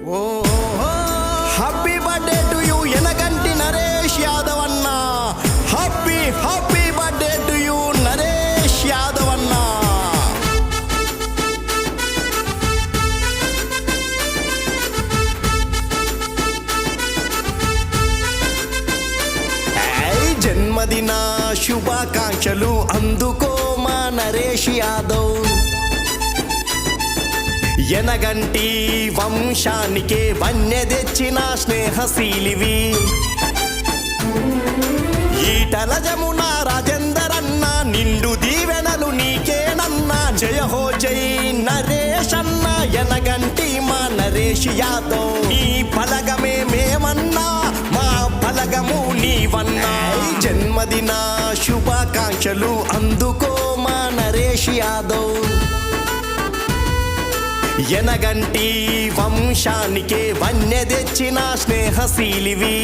Oh happy birthday to you Yenaganti Naresh Yadav అన్న. Happy happy birthday to you Naresh Yadav అన్న. జన్మదిన శుభాకాంక్షలు అందుకో మా నరేష్ యాదవ్. యనగంటి వంశానికే వన్య తెచ్చిన స్నేహశీలివి. ఈటల జమున రాజేందర్ అన్న నిండు దీవెనలు నీకేనన్నా. జయ హో జై నరేష్ అన్న యనగంటి మా నరేష్ యాదవ్. నీ పలగమే మేమన్నా మా పలగము నీవన్నా. జన్మదిన శుభాకాంక్షలు అందుకో మా నరేష్ యాదవ్. యనగంటి వంశానికే వన్య తెచ్చిన స్నేహశీలివి.